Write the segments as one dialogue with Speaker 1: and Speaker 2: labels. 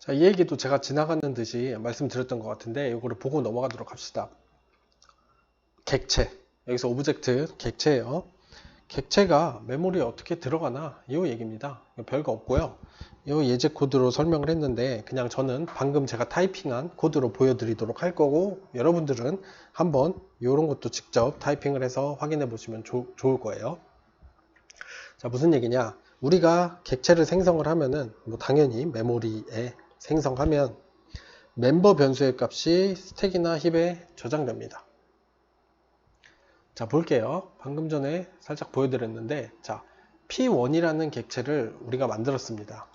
Speaker 1: 자, 이 얘기도 제가 지나가는 듯이 말씀드렸던 것 같은데 이거를 보고 넘어가도록 합시다. 객체, 여기서 오브젝트 객체예요. 객체가 메모리에 어떻게 들어가나 이 얘기입니다. 별거 없고요. 이 예제 코드로 설명을 했는데 그냥 저는 방금 제가 타이핑한 코드로 보여드리도록 할 거고, 여러분들은 한번 이런 것도 직접 타이핑을 해서 확인해 보시면 좋을 거예요. 자, 무슨 얘기냐, 우리가 객체를 생성을 하면은 당연히 메모리에 생성하면 멤버 변수의 값이 스택이나 힙에 저장됩니다. 자, 볼게요. 방금 전에 살짝 보여드렸는데, 자, P1이라는 객체를 우리가 만들었습니다.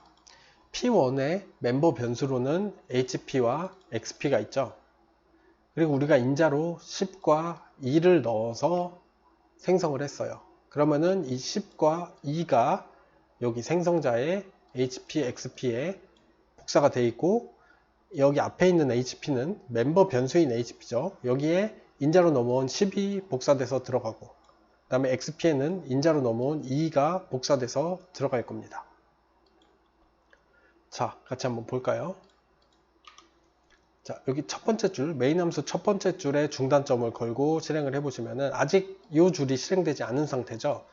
Speaker 1: P1의 멤버 변수로는 HP와 XP가 있죠. 그리고 우리가 인자로 10과 2를 넣어서 생성을 했어요. 그러면은 이 10과 2가 여기 생성자의 HP, XP에 복사가 되어 있고, 여기 앞에 있는 HP는 멤버 변수인 HP죠. 여기에 인자로 넘어온 10이 복사돼서 들어가고, 그 다음에 XP에는 인자로 넘어온 2가 복사돼서 들어갈 겁니다. 자, 같이 한번 볼까요? 자, 여기 첫 번째 줄, 메인 함수 첫 번째 줄에 중단점을 걸고 실행을 해보시면은 아직 이 줄이 실행되지 않은 상태죠.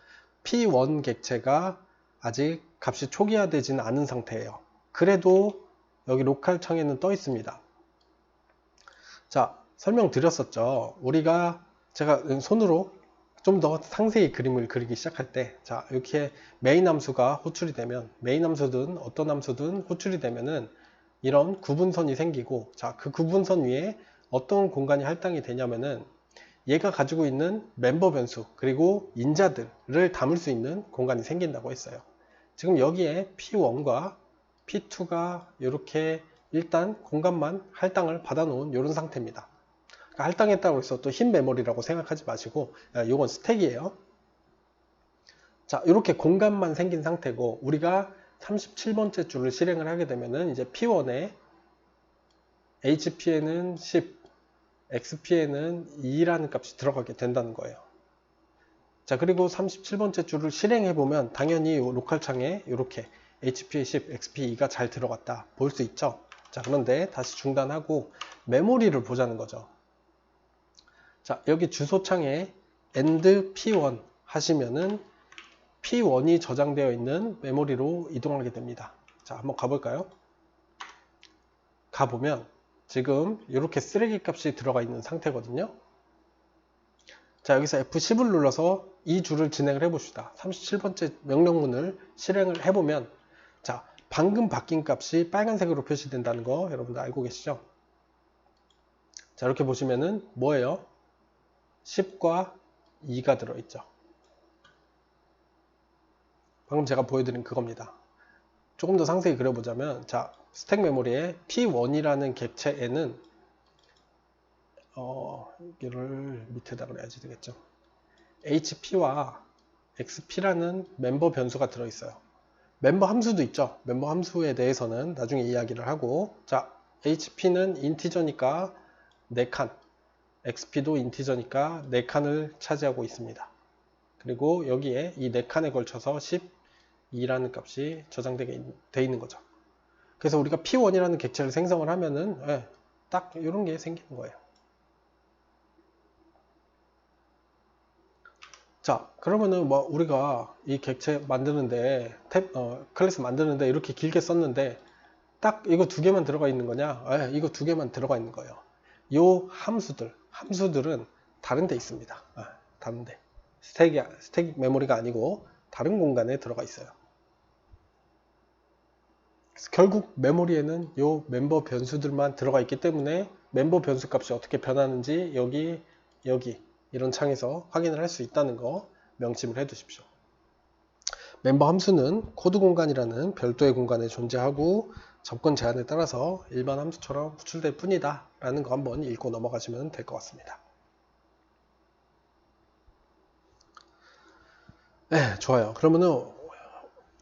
Speaker 1: P1 객체가 아직 값이 초기화되지는 않은 상태예요. 그래도 여기 로컬 창에는 떠 있습니다. 자, 설명드렸었죠. 제가 손으로 좀 더 상세히 그림을 그리기 시작할 때, 자, 이렇게 메인 함수가 호출이 되면, 메인 함수든 어떤 함수든 호출이 되면은 이런 구분선이 생기고, 자, 그 구분선 위에 어떤 공간이 할당이 되냐면은 얘가 가지고 있는 멤버 변수 그리고 인자들을 담을 수 있는 공간이 생긴다고 했어요. 지금 여기에 P1과 P2가 이렇게 일단 공간만 할당을 받아 놓은 이런 상태입니다. 그러니까 할당했다고 해서 또 흰 메모리라고 생각하지 마시고, 이건 스택이에요. 자, 이렇게 공간만 생긴 상태고, 우리가 37번째 줄을 실행을 하게 되면은 이제 P1에 HP에는 10, XP에는 2라는 값이 들어가게 된다는 거예요. 자, 그리고 37번째 줄을 실행해 보면 당연히 로컬 창에 이렇게 HP에 10, XP 2가 잘 들어갔다 볼 수 있죠. 자, 그런데 다시 중단하고 메모리를 보자는 거죠. 자, 여기 주소창에 end P1 하시면은 P1이 저장되어 있는 메모리로 이동하게 됩니다. 자, 한번 가볼까요? 가보면 지금 이렇게 쓰레기 값이 들어가 있는 상태거든요. 자, 여기서 F10을 눌러서 이 줄을 진행을 해봅시다. 37번째 명령문을 실행을 해보면, 자, 방금 바뀐 값이 빨간색으로 표시된다는 거 여러분들 알고 계시죠? 자, 이렇게 보시면은 뭐예요? 10과 2가 들어있죠. 방금 제가 보여드린 그겁니다. 조금 더 상세히 그려보자면, 자, 스택 메모리에 P1이라는 객체에는 여기를 밑에다 그려야지 되겠죠. HP와 XP라는 member 변수가 들어있어요. 멤버 함수도 있죠. 멤버 함수에 대해서는 나중에 이야기를 하고, 자, HP는 인티저니까 4칸, XP도 인티저니까 4칸을 차지하고 있습니다. 그리고 여기에 이 4칸에 걸쳐서 12라는 값이 저장되게 돼 있는 거죠. 그래서 우리가 P1이라는 객체를 생성을 하면은 딱 이런 게 생기는 거예요. 자, 그러면은 뭐 우리가 이 객체 만드는데 클래스 만드는데 이렇게 길게 썼는데 딱 이거 두 개만 들어가 있는 거냐? 이거 두 개만 들어가 있는 거예요. 요 함수들은 다른 데 있습니다. 다른 데. 스택 메모리가 아니고 다른 공간에 들어가 있어요. 그래서 결국 메모리에는 요 멤버 변수들만 들어가 있기 때문에 멤버 변수 값이 어떻게 변하는지 여기 이런 창에서 확인을 할 수 있다는 거 명심을 해 두십시오. 멤버 함수는 코드 공간이라는 별도의 공간에 존재하고 접근 제한에 따라서 일반 함수처럼 구출될 뿐이다 라는 거 한번 읽고 넘어가시면 될 것 같습니다. 네, 좋아요. 그러면은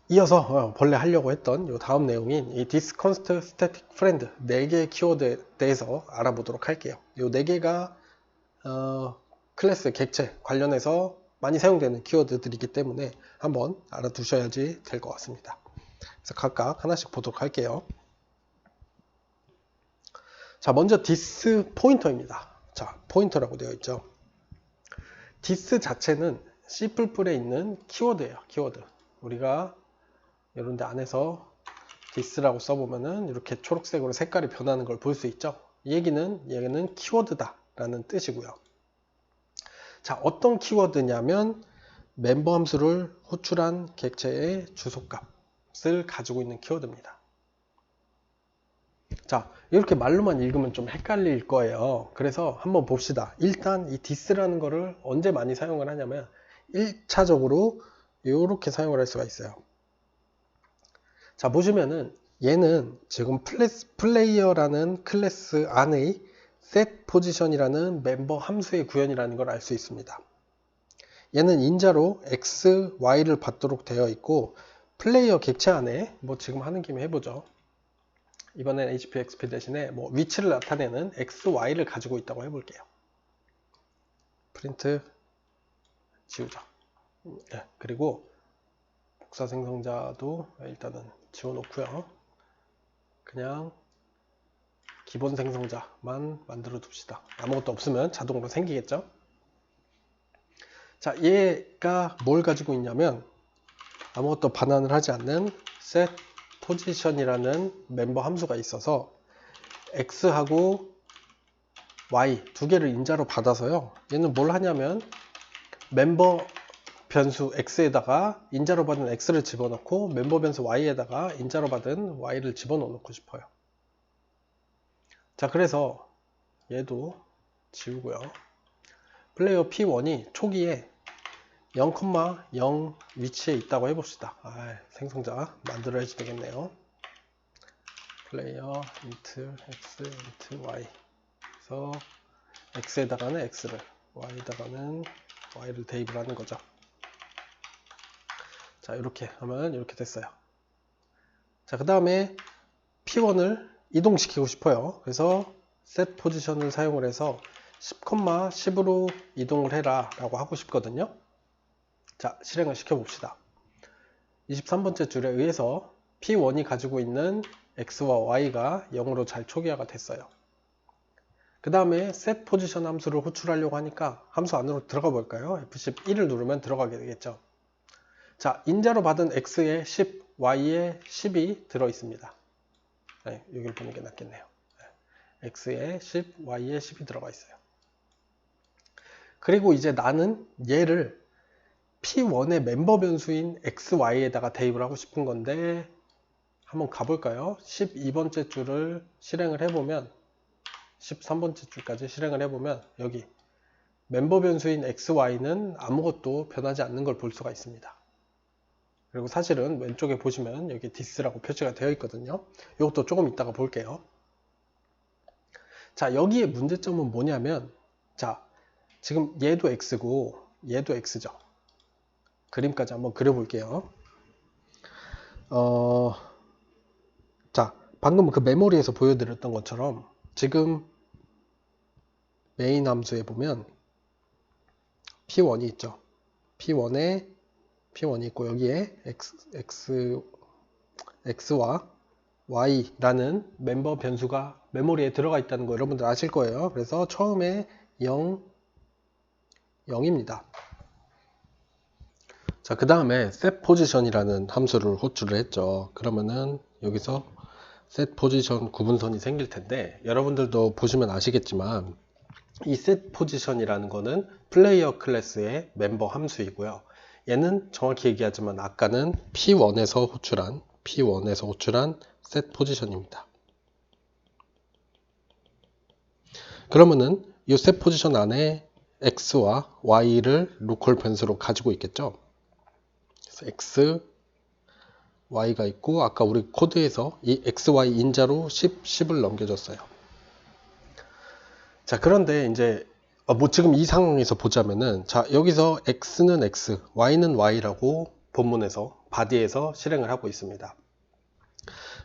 Speaker 1: 이어서 본래 하려고 했던 요 다음 내용인 이 this const static friend 4개의 키워드에 대해서 알아보도록 할게요. 요 4개가 클래스 객체 관련해서 많이 사용되는 키워드들이기 때문에 한번 알아두셔야지 될 것 같습니다. 그래서 각각 하나씩 보도록 할게요. 자, 먼저 디스 포인터입니다. 자, 포인터라고 되어 있죠. 디스 자체는 C++에 있는 키워드예요. 키워드. 우리가 이런 데 안에서 디스라고 써보면은 이렇게 초록색으로 색깔이 변하는 걸 볼 수 있죠. 이 얘기는 키워드다 라는 뜻이고요. 자, 어떤 키워드냐면 멤버 함수를 호출한 객체의 주소값을 가지고 있는 키워드입니다. 자, 이렇게 말로만 읽으면 좀 헷갈릴 거예요. 그래서 한번 봅시다. 일단 이 디스라는 거를 언제 많이 사용을 하냐면 1차적으로 이렇게 사용을 할 수가 있어요. 자, 보시면은 얘는 지금 플레이어라는 클래스 안의 setPosition이라는 멤버 함수의 구현이라는 걸 알 수 있습니다. 얘는 인자로 x, y를 받도록 되어 있고 플레이어 객체 안에 뭐 지금 하는 김에 해보죠. 이번엔 HP, XP 대신에 뭐 위치를 나타내는 x, y를 가지고 있다고 해볼게요. 프린트 지우자. 네, 그리고 복사 생성자도 일단은 지워놓고요. 그냥 기본 생성자만 만들어 둡시다. 아무것도 없으면 자동으로 생기겠죠. 자, 얘가 뭘 가지고 있냐면 아무것도 반환을 하지 않는 setPosition이라는 멤버 함수가 있어서 x하고 y 두 개를 인자로 받아서요. 얘는 뭘 하냐면 멤버 변수 x에다가 인자로 받은 x를 집어넣고 멤버 변수 y에다가 인자로 받은 y를 집어넣고 싶어요. 자, 그래서 얘도 지우고요. 플레이어 P1이 초기에 0,0 위치에 있다고 해봅시다. 생성자 만들어야지 되겠네요. 플레이어 int x int y 그래서 x에다가는 x를 y에다가는 y를 대입을 하는 거죠. 자, 이렇게 하면 이렇게 됐어요. 자, 그 다음에 P1을 이동시키고 싶어요. 그래서 set 포지션을 사용을 해서 10,10으로 이동을 해라 라고 하고 싶거든요. 자, 실행을 시켜봅시다. 23번째 줄에 의해서 P1이 가지고 있는 x와 y가 0으로 잘 초기화가 됐어요. 그 다음에 set 포지션 함수를 호출하려고 하니까 함수 안으로 들어가 볼까요? F11을 누르면 들어가게 되겠죠. 자, 인자로 받은 x에 10, y에 10이 들어 있습니다. 네, 여기를 보는 게 낫겠네요. 네, x에 10, y에 10이 들어가 있어요. 그리고 이제 나는 얘를 P1의 멤버 변수인 xy에다가 대입을 하고 싶은 건데 한번 가볼까요? 12번째 줄을 실행을 해보면 13번째 줄까지 실행을 해보면 여기 멤버 변수인 xy는 아무것도 변하지 않는 걸 볼 수가 있습니다. 그리고 사실은 왼쪽에 보시면 여기 디스라고 표시가 되어 있거든요. 이것도 조금 이따가 볼게요. 자, 여기에 문제점은 뭐냐면 자, 지금 얘도 x고 얘도 x죠. 그림까지 한번 그려볼게요. 자, 방금 그 메모리에서 보여드렸던 것처럼 지금 메인 함수에 보면 P1이 있죠. P1이 있고 여기에 x와 y라는 멤버 변수가 메모리에 들어가 있다는 거 여러분들 아실 거예요. 그래서 처음에 0입니다. 자, 그 다음에 setPosition이라는 함수를 호출을 했죠. 그러면은 여기서 setPosition 구분선이 생길 텐데 여러분들도 보시면 아시겠지만 이 setPosition이라는 거는 플레이어 클래스의 멤버 함수이고요. 얘는 정확히 얘기하지만 아까는 P1에서 호출한 setPosition입니다. 그러면은 이 setPosition 안에 x와 y를 로컬 변수로 가지고 있겠죠. 그래서 x, y가 있고 아까 우리 코드에서 이 x, y 인자로 10을 넘겨줬어요. 자, 그런데 이제 뭐 지금 이 상황에서 보자면은 자, 여기서 x는 x, y는 y라고 본문에서 바디에서 실행을 하고 있습니다.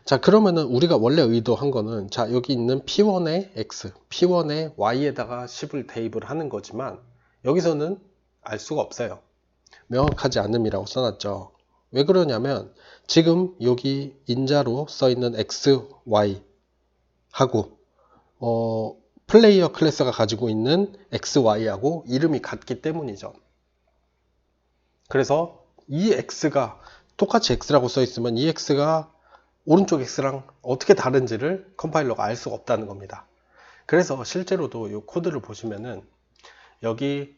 Speaker 1: 자, 그러면은 우리가 원래 의도한 거는 자, 여기 있는 P1의 x, P1의 y에다가 10을 대입을 하는 거지만 여기서는 알 수가 없어요. 명확하지 않음이라고 써놨죠. 왜 그러냐면 지금 여기 인자로 써있는 x, y 하고 플레이어 클래스가 가지고 있는 XY하고 이름이 같기 때문이죠. 그래서 이 X가 똑같이 X라고 써 있으면 이 X가 오른쪽 X랑 어떻게 다른지를 컴파일러가 알 수가 없다는 겁니다. 그래서 실제로도 이 코드를 보시면은 여기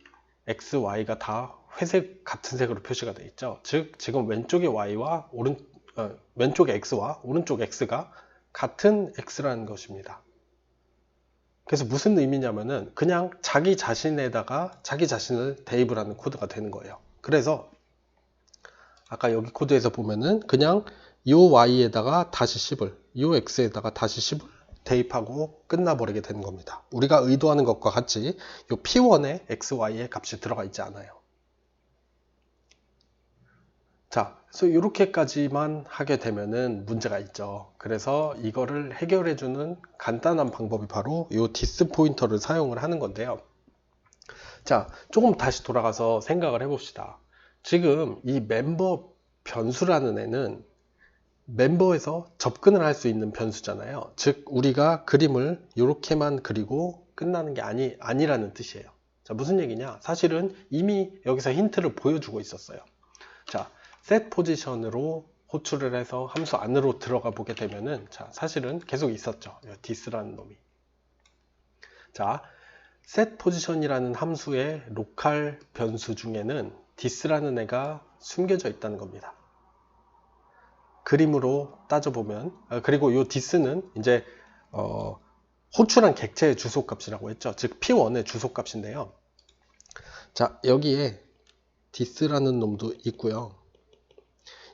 Speaker 1: X, Y가 다 회색 같은 색으로 표시가 되어 있죠. 즉 지금 왼쪽의 Y와 왼쪽의 X와 오른쪽 X가 같은 X라는 것입니다. 그래서 무슨 의미냐면은 그냥 자기 자신에다가 자기 자신을 대입을 하는 코드가 되는 거예요. 그래서 아까 여기 코드에서 보면은 그냥 요 Y에다가 다시 10을 요 X에다가 다시 10을 대입하고 끝나버리게 되는 겁니다. 우리가 의도하는 것과 같이 요 P1에 X, Y의 값이 들어가 있지 않아요. 자, 그래서 이렇게까지만 하게 되면은 문제가 있죠. 그래서 이거를 해결해주는 간단한 방법이 바로 이 디스 포인터를 사용을 하는 건데요. 자, 조금 다시 돌아가서 생각을 해봅시다. 지금 이 멤버 변수라는 애는 멤버에서 접근을 할 수 있는 변수잖아요. 즉, 우리가 그림을 이렇게만 그리고 끝나는 게 아니라는 뜻이에요. 자, 무슨 얘기냐? 사실은 이미 여기서 힌트를 보여주고 있었어요. 자, set 포지션으로 호출을 해서 함수 안으로 들어가 보게 되면은, 자, 사실은 계속 있었죠. this라는 놈이. 자, set 포지션이라는 함수의 로컬 변수 중에는 this라는 애가 숨겨져 있다는 겁니다. 그림으로 따져보면, 그리고 이 this는 이제, 호출한 객체의 주소값이라고 했죠. 즉, p1의 주소값인데요. 자, 여기에 this라는 놈도 있고요.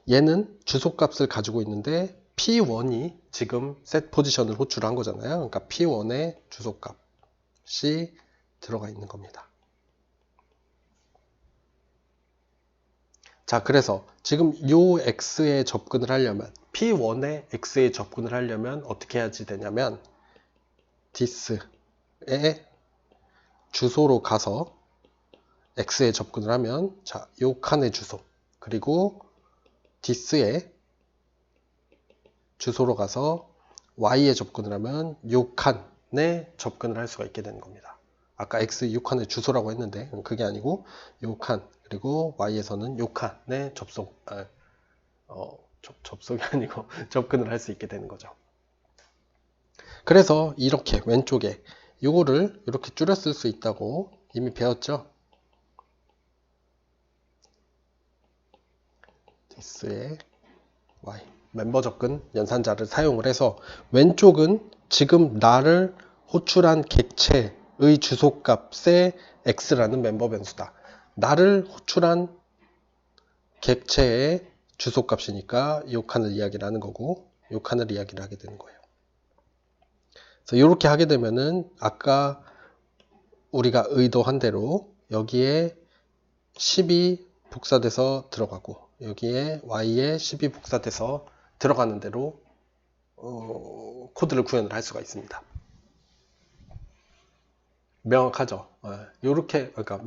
Speaker 1: 얘는 주소값을 가지고 있는데 P1이 지금 set 포지션을 호출한 거잖아요. 그러니까 P1의 주소값이 들어가 있는 겁니다. 자, 그래서 지금 요 X에 접근을 하려면 P1의 X에 접근을 하려면 어떻게 해야지 되냐면 this의 주소로 가서 X에 접근을 하면 자, 요 칸의 주소 그리고 this의 주소로 가서 Y에 접근을 하면 6칸에 접근을 할 수가 있게 되는 겁니다. 아까 X 6칸의 주소라고 했는데 그게 아니고 6칸 그리고 Y에서는 6칸에 접속이 아니고 접근을 할 수 있게 되는 거죠. 그래서 이렇게 왼쪽에 이거를 이렇게 줄였을 수 있다고 이미 배웠죠. this의 Y 멤버 접근 연산자를 사용을 해서 왼쪽은 지금 나를 호출한 객체의 주소값의 x라는 멤버 변수다. 나를 호출한 객체의 주소값이니까 이 칸을 이야기를 하는 거고 이 칸을 이야기를 하게 되는 거예요. 그래서 이렇게 하게 되면은 아까 우리가 의도한 대로 여기에 10이 복사돼서 들어가고 여기에 y에 10이 복사돼서 들어가는 대로 코드를 구현을 할 수가 있습니다. 명확하죠? 요렇게, 그러니까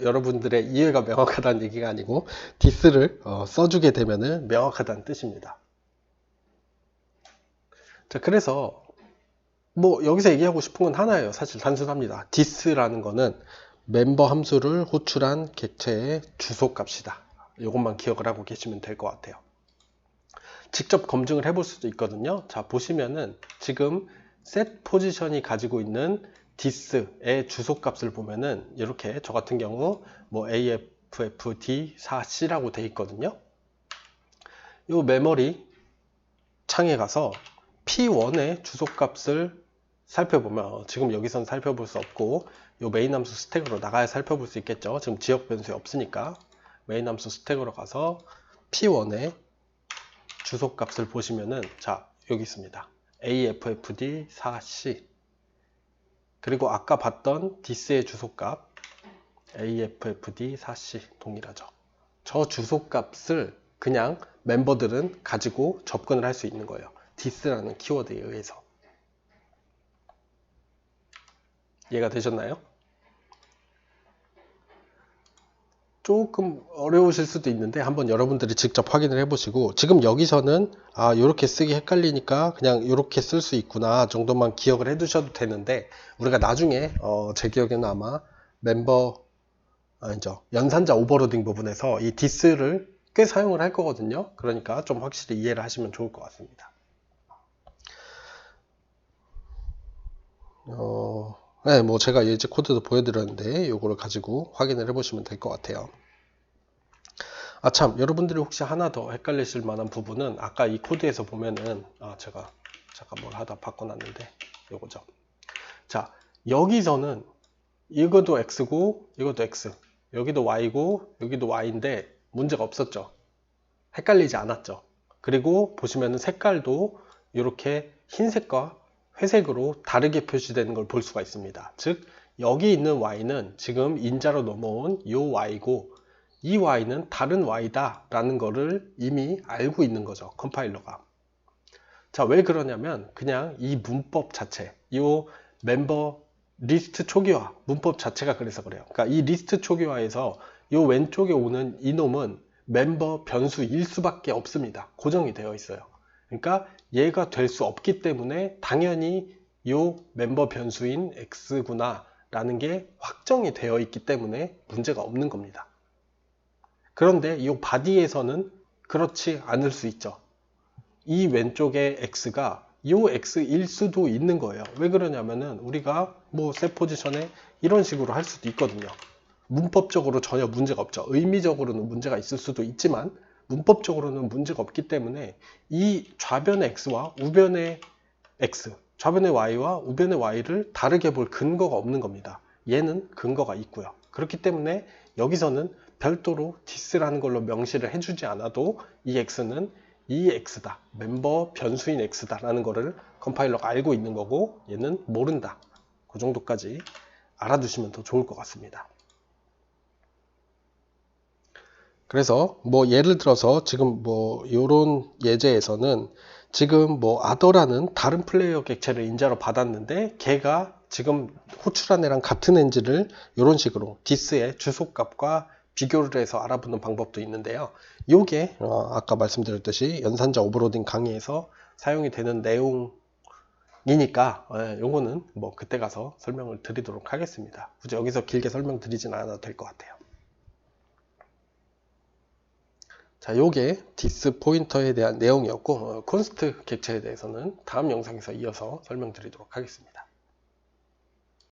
Speaker 1: 여러분들의 이해가 명확하다는 얘기가 아니고 this를 써주게 되면은 명확하다는 뜻입니다. 자, 그래서 뭐 여기서 얘기하고 싶은 건 하나예요. 사실 단순합니다. this라는 거는 멤버 함수를 호출한 객체의 주소값이다. 이것만 기억을 하고 계시면 될 것 같아요. 직접 검증을 해볼 수도 있거든요. 자, 보시면은 지금 set 포지션이 가지고 있는 this의 주소값을 보면은 이렇게 저 같은 경우 뭐 AFFD4C라고 돼 있거든요. 이 메모리 창에 가서 P1의 주소값을 살펴보면 지금 여기선 살펴볼 수 없고 이 메인 함수 스택으로 나가야 살펴볼 수 있겠죠. 지금 지역 변수에 없으니까 메인 함수 스택으로 가서 P1의 주소값을 보시면은 자, 여기 있습니다. AFFD4C 그리고 아까 봤던 this의 주소값 AFFD4C 동일하죠. 저 주소값을 그냥 멤버들은 가지고 접근을 할 수 있는 거예요. this라는 키워드에 의해서. 이해가 되셨나요? 조금 어려우실 수도 있는데 한번 여러분들이 직접 확인을 해보시고, 지금 여기서는 요렇게 쓰기 헷갈리니까 그냥 요렇게 쓸 수 있구나 정도만 기억을 해 두셔도 되는데, 우리가 나중에 제 기억에는 아마 연산자 오버로딩 부분에서 이 this를 꽤 사용을 할 거거든요. 그러니까 좀 확실히 이해를 하시면 좋을 것 같습니다. 네, 뭐 제가 예제 코드도 보여드렸는데 요거를 가지고 확인을 해보시면 될 것 같아요. 참, 여러분들이 혹시 하나 더 헷갈리실 만한 부분은, 아까 이 코드에서 보면은 제가 잠깐 뭘 하다 바꿔놨는데 요거죠. 자, 여기서는 이것도 x고 이것도 x, 여기도 y고 여기도 y인데 문제가 없었죠. 헷갈리지 않았죠. 그리고 보시면은 색깔도 이렇게 흰색과 회색으로 다르게 표시되는 걸 볼 수가 있습니다. 즉 여기 있는 y는 지금 인자로 넘어온 요 y고, 이 y는 다른 y다 라는 거를 이미 알고 있는 거죠, 컴파일러가. 자, 왜 그러냐면 그냥 이 문법 자체, 이 멤버 리스트 초기화 문법 자체가 그래서 그래요. 그러니까 이 리스트 초기화에서 이 왼쪽에 오는 이놈은 멤버 변수일 수밖에 없습니다. 고정이 되어 있어요. 그러니까 얘가 될 수 없기 때문에 당연히 이 멤버 변수인 x구나 라는 게 확정이 되어 있기 때문에 문제가 없는 겁니다. 그런데 이 바디에서는 그렇지 않을 수 있죠. 이 왼쪽의 x가 이 x일 수도 있는 거예요. 왜 그러냐면은 우리가 뭐 셋 포지션에 이런 식으로 할 수도 있거든요. 문법적으로 전혀 문제가 없죠. 의미적으로는 문제가 있을 수도 있지만 문법적으로는 문제가 없기 때문에 이 좌변의 x와 우변의 x, 좌변의 y와 우변의 y를 다르게 볼 근거가 없는 겁니다. 얘는 근거가 있고요. 그렇기 때문에 여기서는 별도로 this라는 걸로 명시를 해주지 않아도 이 x는 이 x다, 멤버 변수인 x다 라는 거를 컴파일러가 알고 있는 거고, 얘는 모른다. 그 정도까지 알아두시면 더 좋을 것 같습니다. 그래서 뭐 예를 들어서 지금 뭐 요런 예제에서는 지금 뭐 아더라는 다른 플레이어 객체를 인자로 받았는데, 걔가 지금 호출한 애랑 같은 엔지를 이런 식으로 this의 주소값과 비교를 해서 알아보는 방법도 있는데요. 요게 아까 말씀드렸듯이 연산자 오버로딩 강의에서 사용이 되는 내용이니까 요거는 뭐 그때 가서 설명을 드리도록 하겠습니다. 굳이 여기서 길게 설명드리진 않아도 될 것 같아요. 자, 요게 디스 포인터에 대한 내용이었고, 콘스트 객체에 대해서는 다음 영상에서 이어서 설명드리도록 하겠습니다.